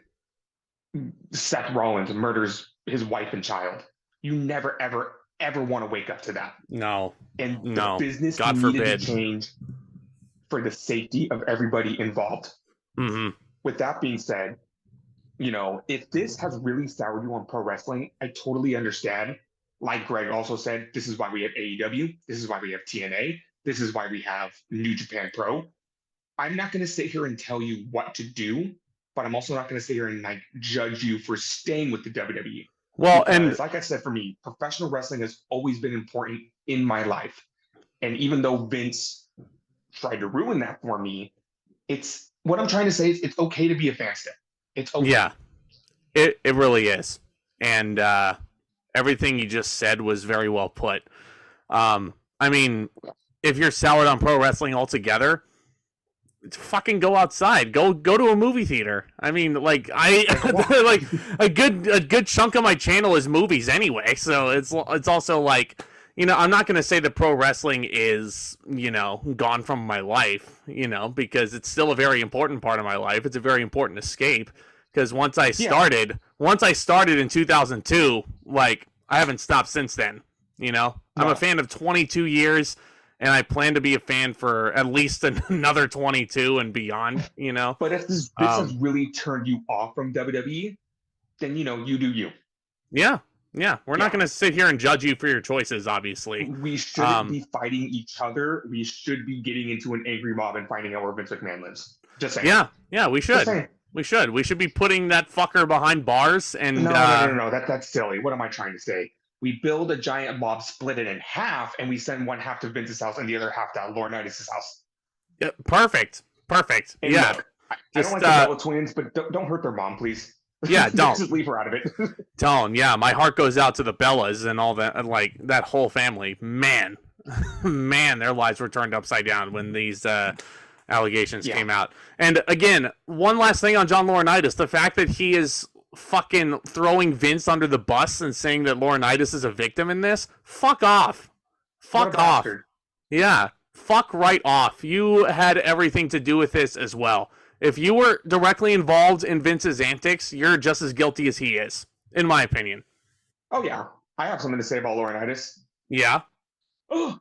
Seth Rollins murders his wife and child. You never ever ever want to wake up to that. No. And the business God needed forbid. to change for the safety of everybody involved. With that being said, if this has really soured you on pro wrestling, I totally understand. Like Greg also said, this is why we have AEW. This is why we have TNA. This is why we have New Japan Pro. I'm not going to sit here and tell you what to do, but I'm also not going to sit here and like judge you for staying with the WWE. Well, because, and like I said, for me, professional wrestling has always been important in my life. And even though Vince tried to ruin that for me, it's what I'm trying to say is it's okay to be a fan still. It's okay. Yeah, it really is. And everything you just said was very well put. I mean, if you're soured on pro wrestling altogether, fucking go outside. Go to a movie theater. I mean, like like a good chunk of my channel is movies anyway. So it's also like, I'm not going to say that pro wrestling is, gone from my life, because it's still a very important part of my life. It's a very important escape, because once I started in 2002, like I haven't stopped since then. I'm a fan of 22 years, and I plan to be a fan for at least another 22 and beyond. But if this has really turned you off from WWE, then you do you. Yeah. We're not going to sit here and judge you for your choices. Obviously, we shouldn't be fighting each other. We should be getting into an angry mob and finding out where Vince McMahon lives. Just saying. Yeah, we should. We should be putting that fucker behind bars. And no. That's silly. What am I trying to say? We build a giant mob, split it in half, and we send one half to Vince's house and the other half to Laurinaitis' house. Yeah, perfect. And yeah. Look, I don't like the Bella twins, but don't hurt their mom, please. Yeah, don't. Just leave her out of it. Don't. Yeah, my heart goes out to the Bellas and all that, and like that whole family. Man, their lives were turned upside down when these allegations came out. And again, one last thing on John Laurinaitis: the fact that he is fucking throwing Vince under the bus and saying that Laurinaitis is a victim in this. Fuck off. Fuck off. Bastard. Yeah. Fuck right off. You had everything to do with this as well. If you were directly involved in Vince's antics, you're just as guilty as he is, in my opinion. Oh, yeah. I have something to say about Laurinaitis. Yeah? Oh.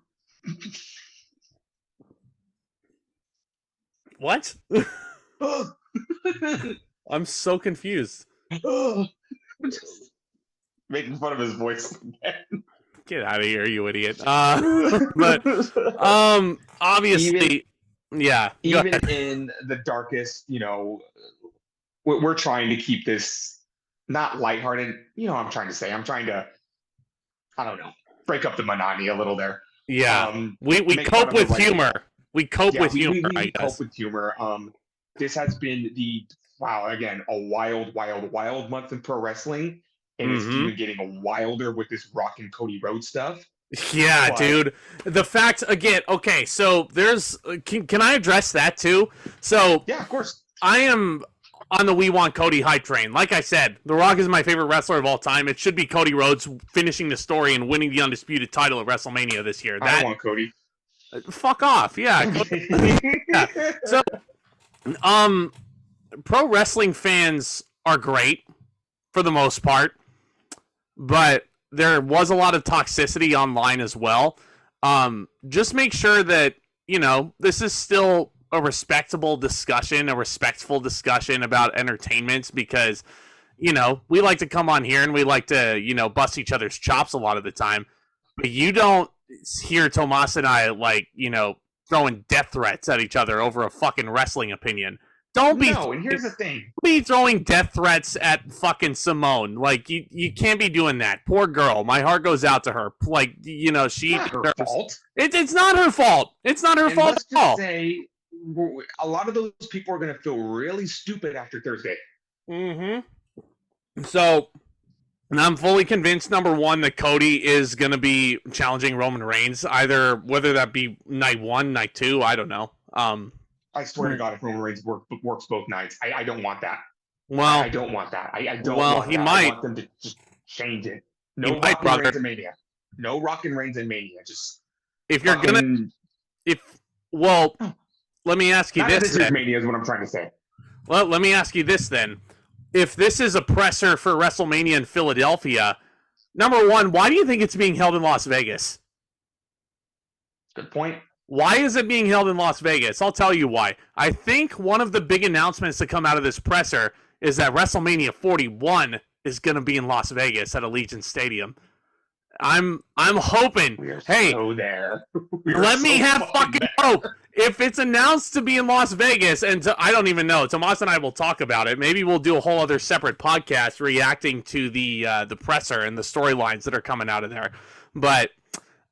What? I'm so confused. Making fun of his voice again. Get out of here, you idiot. But obviously... Yeah. Go even ahead. in the darkest, we're trying to keep this not lighthearted. You know what I'm trying to say? I'm trying to, I don't know, break up the monotony a little there. Yeah. We Make fun cope of the with right humor. people. We cope Yeah, with humor, I we cope guess. with humor. This has been wow, again, a wild, wild, wild month in pro wrestling. And it's Mm-hmm. even getting wilder with this Rock and Cody Rhodes stuff. Yeah, But dude. The fact again, okay, so there's can I address that too? So yeah, of course. I am on the We Want Cody hype train. Like I said, The Rock is my favorite wrestler of all time. It should be Cody Rhodes finishing the story and winning the undisputed title at WrestleMania this year. I don't want Cody. Fuck off. Yeah. Yeah. So pro wrestling fans are great for the most part, but there was a lot of toxicity online as well. Just make sure that, this is still a respectable discussion, a respectful discussion about entertainment because, we like to come on here and we like to, bust each other's chops a lot of the time. But you don't hear Tomas and I, throwing death threats at each other over a fucking wrestling opinion. Don't be No, and here's the thing. be throwing death threats at fucking Simone. Like you can't be doing that. Poor girl. My heart goes out to her. Like she. Not her fault. It's not her fault. It's not her And fault let's at all. just say a lot of those people are going to feel really stupid after Thursday. Mm-hmm. So, and I'm fully convinced, number one, that Cody is going to be challenging Roman Reigns, either whether that be night 1, night 2, I don't know. I swear to God, if Roman Reigns works both nights, I don't want that. Well, I don't want that. I don't well, want he that. might. I want them to just change it. No He Rock might, and brother. Reigns in Mania. No Rock and Reigns in Mania. Just If you're fucking- let me ask you not this this is then. Mania is what I'm trying to say. Well, let me ask you this then. If this is a presser for WrestleMania in Philadelphia, number one, why do you think it's being held in Las Vegas? Good point. Why is it being held in Las Vegas? I'll tell you why. I think one of the big announcements to come out of this presser is that WrestleMania 41 is going to be in Las Vegas at Allegiant Stadium. I'm hoping. We are Hey, so there. let me have fucking hope. If it's announced to be in Las Vegas, and I don't even know, Tomas and I will talk about it. Maybe we'll do a whole other separate podcast reacting to the presser and the storylines that are coming out of there. But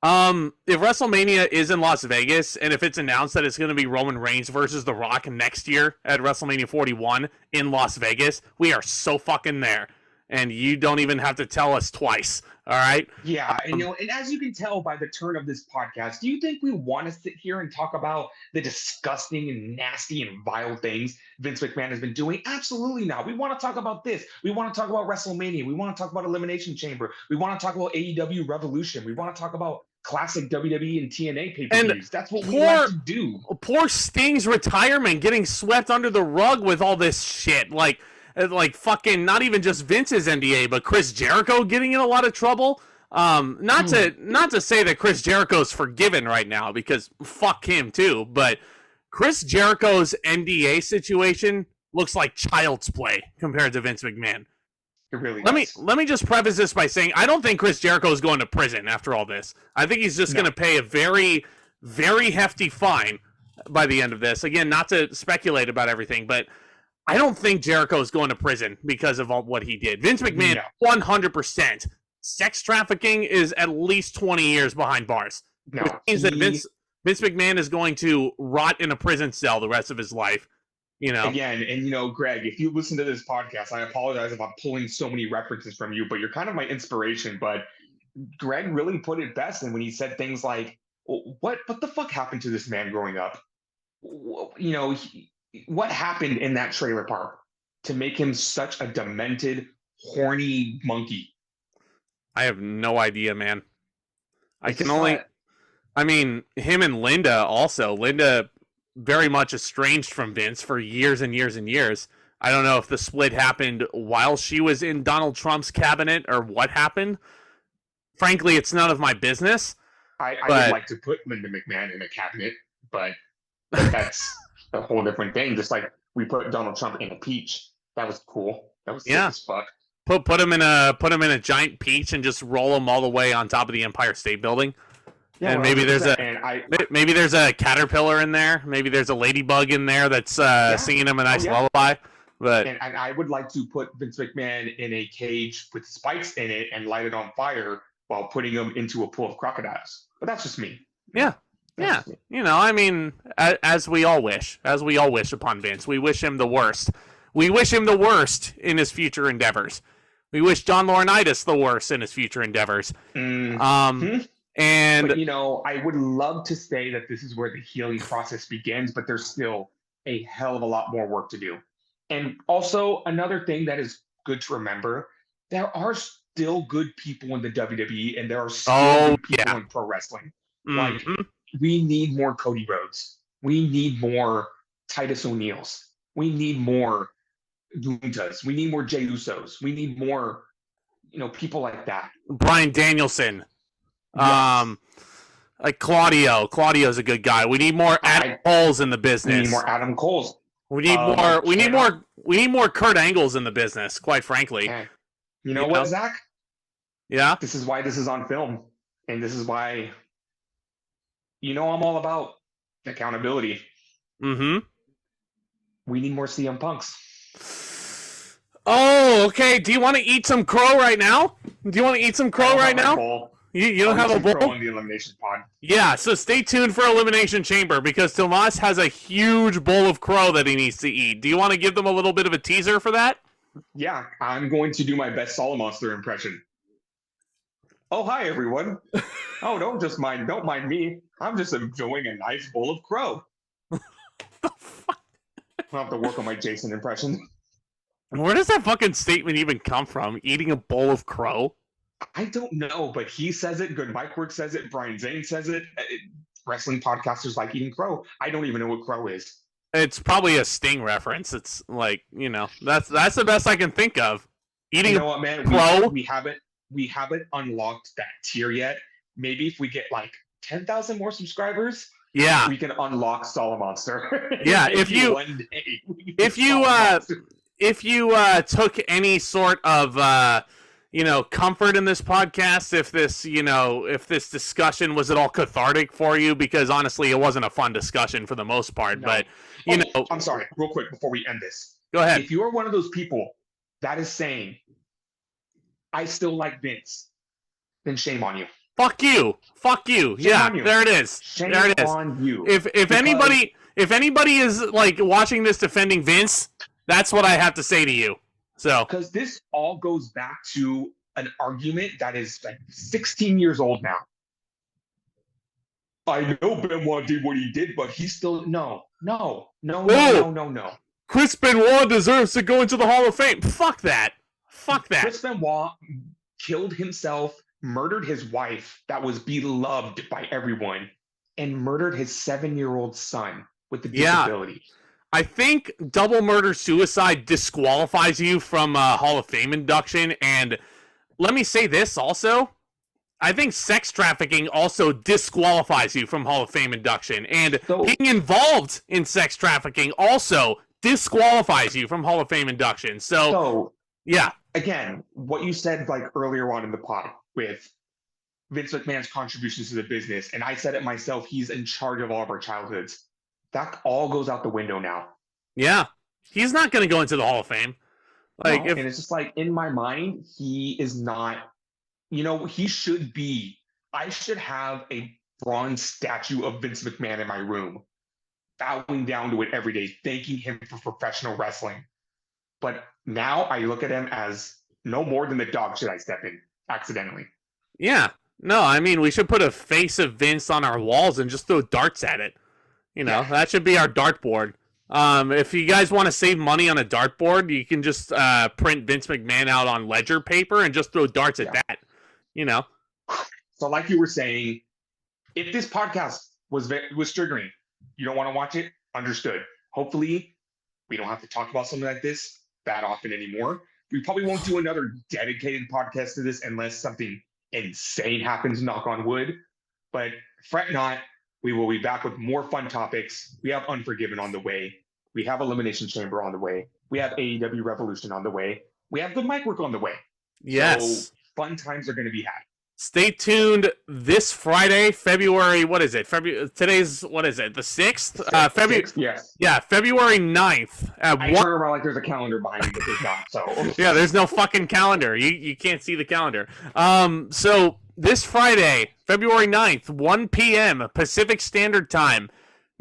if WrestleMania is in Las Vegas, and if it's announced that it's going to be Roman Reigns versus The Rock next year at WrestleMania 41 in Las Vegas, we are so fucking there. And you don't even have to tell us twice. All right. Yeah, and and as you can tell by the turn of this podcast, do you think we want to sit here and talk about the disgusting and nasty and vile things Vince McMahon has been doing? Absolutely not. We want to talk about this. We want to talk about WrestleMania. We want to talk about Elimination Chamber. We want to talk about AEW Revolution. We want to talk about classic WWE and TNA pay-per-views. That's what we like to do. Poor Sting's retirement getting swept under the rug with all this shit. Like fucking not even just Vince's NDA, but Chris Jericho getting in a lot of trouble. Not to say that Chris Jericho's forgiven right now, because fuck him too, but Chris Jericho's NDA situation looks like child's play compared to Vince McMahon. It really Let me just preface this by saying I don't think Chris Jericho is going to prison after all this. I think he's just going to pay a very, very hefty fine by the end of this. Again, not to speculate about everything, but I don't think Jericho is going to prison because of all what he did. Vince McMahon, 100%. Sex trafficking is at least 20 years behind bars. Which means that Vince McMahon is going to rot in a prison cell the rest of his life. Again, and Greg, if you listen to this podcast, I apologize if I'm pulling so many references from you, but you're kind of my inspiration. But Greg really put it best when he said things like, what the fuck happened to this man growing up? What happened in that trailer park to make him such a demented, horny monkey? I have no idea, man. I mean, him and Linda also. Linda very much estranged from Vince for years and years and years. I don't know if the split happened while she was in Donald Trump's cabinet or what happened. Frankly, it's none of my business. I would like to put Linda McMahon in a cabinet, but that's a whole different thing. Just like we put Donald Trump in a peach. That was cool. That was sick as fuck. Put him in a giant peach and just roll him all the way on top of the Empire State Building. Yeah, And maybe there's 100%. a And I maybe there's a caterpillar in there. Maybe there's a ladybug in there that's singing him a nice lullaby. But and I would like to put Vince McMahon in a cage with spikes in it and light it on fire while putting him into a pool of crocodiles. But that's just me. yeah, yeah. I mean, as we all wish upon Vince. We wish him the worst. We wish him the worst in his future endeavors. We wish John Laurinaitis the worst in his future endeavors. Mm-hmm. And but, I would love to say that this is where the healing process begins, but there's still a hell of a lot more work to do. And also another thing that is good to remember, there are still good people in the WWE and there are still good people in pro wrestling. Like, we need more Cody Rhodes. We need more Titus O'Neils. We need more Guntas. We need more Jey Usos. We need more, people like that. Bryan Danielson. Yes. Like Claudio. Claudio's a good guy. We need more Adam Coles in the business. We need more Adam Coles. We need more. We need more Kurt Angles in the business. Quite frankly. You know what, Zach? Yeah. This is why this is on film, and this is why. I'm all about accountability. Mm-hmm. We need more CM Punks. Oh, okay. Do you want to eat some crow right now? Do you want to eat some crow right now? You don't have a bowl? Crow on the Elimination Pod. Yeah, so stay tuned for Elimination Chamber because Tomas has a huge bowl of crow that he needs to eat. Do you want to give them a little bit of a teaser for that? Yeah, I'm going to do my best Monster impression. Oh, hi, everyone. Oh, don't mind me. I'm just enjoying a nice bowl of crow. The fuck? I'll have to work on my Jason impression. Where does that fucking statement even come from? Eating a bowl of crow? I don't know, but he says it. Good Mike Work says it. Brian Zane says it. Wrestling podcasters like eating crow. I don't even know what crow is. It's probably a Sting reference. It's like, that's the best I can think of. Eating what, man? crow? We haven't unlocked that tier yet. Maybe if we get like 10,000 more subscribers, we can unlock Monster. Yeah, if you took any sort of comfort in this podcast, if this discussion was at all cathartic for you, because honestly it wasn't a fun discussion for the most part. No. But I'm sorry, real quick before we end this. Go ahead. If you are one of those people that is saying, I still like Vince, then shame on you. Fuck you. Shame there it is. Shame there it is. on you. If anybody is like watching this defending Vince, that's what I have to say to you. So, because this all goes back to an argument that is like 16 years old now. I know Benoit did what he did, but he's still no. Chris Benoit deserves to go into the Hall of Fame. Fuck that. Chris Benoit killed himself, murdered his wife that was beloved by everyone, and murdered his 7-year-old son with a disability. I think double murder suicide disqualifies you from Hall of Fame induction, and let me say this also. I think sex trafficking also disqualifies you from Hall of Fame induction, and being involved in sex trafficking also disqualifies you from Hall of Fame induction. So yeah. Again, what you said like earlier on in the pod with Vince McMahon's contributions to the business, and I said it myself, he's in charge of all of our childhoods. That all goes out the window now. Yeah. He's not going to go into the Hall of Fame. And it's just like, in my mind, he is not, he should be, I should have a bronze statue of Vince McMahon in my room, bowing down to it every day, thanking him for professional wrestling. But now I look at him as no more than the dog should I step in accidentally. Yeah. No, I mean, we should put a face of Vince on our walls and just throw darts at it. That should be our dartboard. If you guys want to save money on a dartboard, you can just print Vince McMahon out on ledger paper and just throw darts at that. So like you were saying, if this podcast was triggering, you don't want to watch it, understood. Hopefully, we don't have to talk about something like this that often anymore. We probably won't do another dedicated podcast to this unless something insane happens, knock on wood. But fret not. We will be back with more fun topics. We have Unforgiven on the way. We have Elimination Chamber on the way. We have AEW Revolution on the way. We have Good Mic Work on the way. Yes. So fun times are going to be had. Stay tuned this Friday, February, what is it? Today's, what is it? The 6th? February, yes. Yeah, February 9th. I turn around like there's a calendar behind me, but there's not, so. Yeah, there's no fucking calendar. You can't see the calendar. So this Friday, February 9th, 1 p.m. Pacific Standard Time,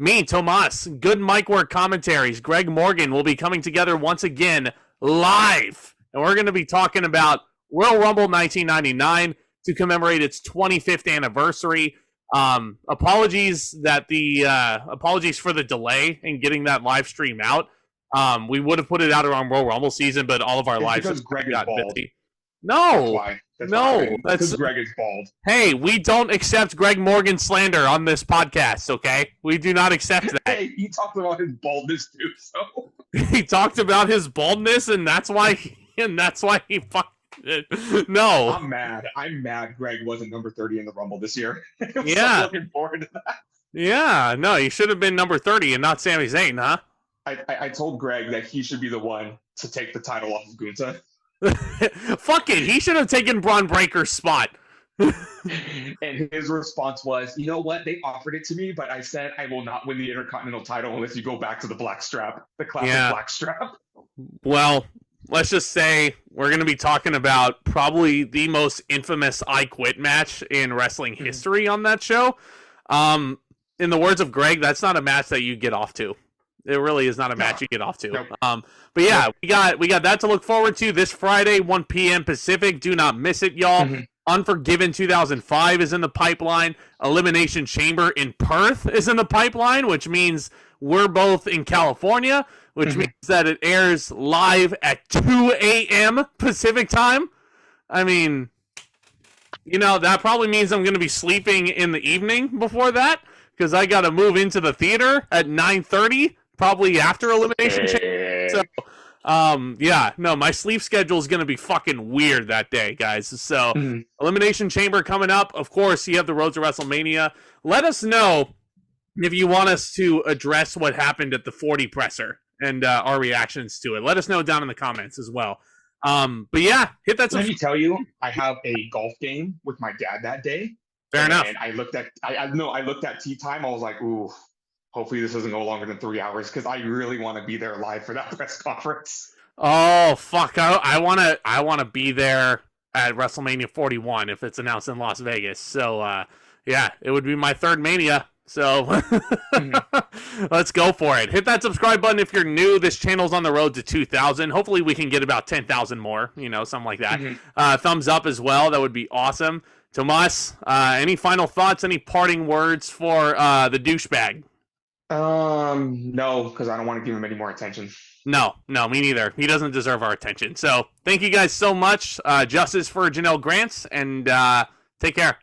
me, Tomas, Good Mic Work Commentaries, Greg Morgan will be coming together once again live. And we're going to be talking about Royal Rumble 1999 to commemorate its 25th anniversary. Apologies for the delay in getting that live stream out. We would have put it out around Royal Rumble season, but all of our live streams got busy. No, That's Greg is bald. Hey, we don't accept Greg Morgan slander on this podcast. Okay, we do not accept that. Hey, he talked about his baldness too. So he talked about his baldness, and that's why he fucked. No, I'm mad. Greg wasn't number 30 in the Rumble this year. Yeah, so looking forward to that. Yeah, no, he should have been number 30 and not Sami Zayn, huh? I told Greg that he should be the one to take the title off of Gunther. Fuck it, he should have taken Braun Breaker's spot. And his response was, you know what? They offered it to me, but I said I will not win the Intercontinental title unless you go back to the black strap, the classic black strap. Well, let's just say we're going to be talking about probably the most infamous I Quit match in wrestling history on that show. In the words of Greg, that's not a match that you get off to. It really is not a match you get off to. Nope. But yeah, we got that to look forward to this Friday, 1 p.m. Pacific. Do not miss it, y'all. Unforgiven 2005 is in the pipeline. Elimination Chamber in Perth is in the pipeline, which means we're both in California, which means that it airs live at 2 a.m. Pacific time. I mean, that probably means I'm going to be sleeping in the evening before that because I got to move into the theater at 9:30, probably after Elimination Chamber. So, my sleep schedule is going to be fucking weird that day, guys. So, Elimination Chamber coming up. Of course, you have the Road to WrestleMania. Let us know if you want us to address what happened at the 40 presser and our reactions to it. Let us know down in the comments as well. But yeah, hit that. Let me tell you, I have a golf game with my dad that day. Fair enough. And I looked at tea time. I was like, ooh, hopefully this doesn't go longer than 3 hours because I really want to be there live for that press conference. Oh fuck! I wanna be there at WrestleMania 41 if it's announced in Las Vegas. So yeah, it would be my third Mania. So let's go for it. Hit that subscribe button if you're new. This channel's on the road to 2,000. Hopefully we can get about 10,000 more, something like that. Thumbs up as well. That would be awesome. Tomas, any final thoughts, any parting words for the douchebag? No, because I don't want to give him any more attention. No, me neither. He doesn't deserve our attention. So thank you guys so much. Justice for Janelle Grants, and take care.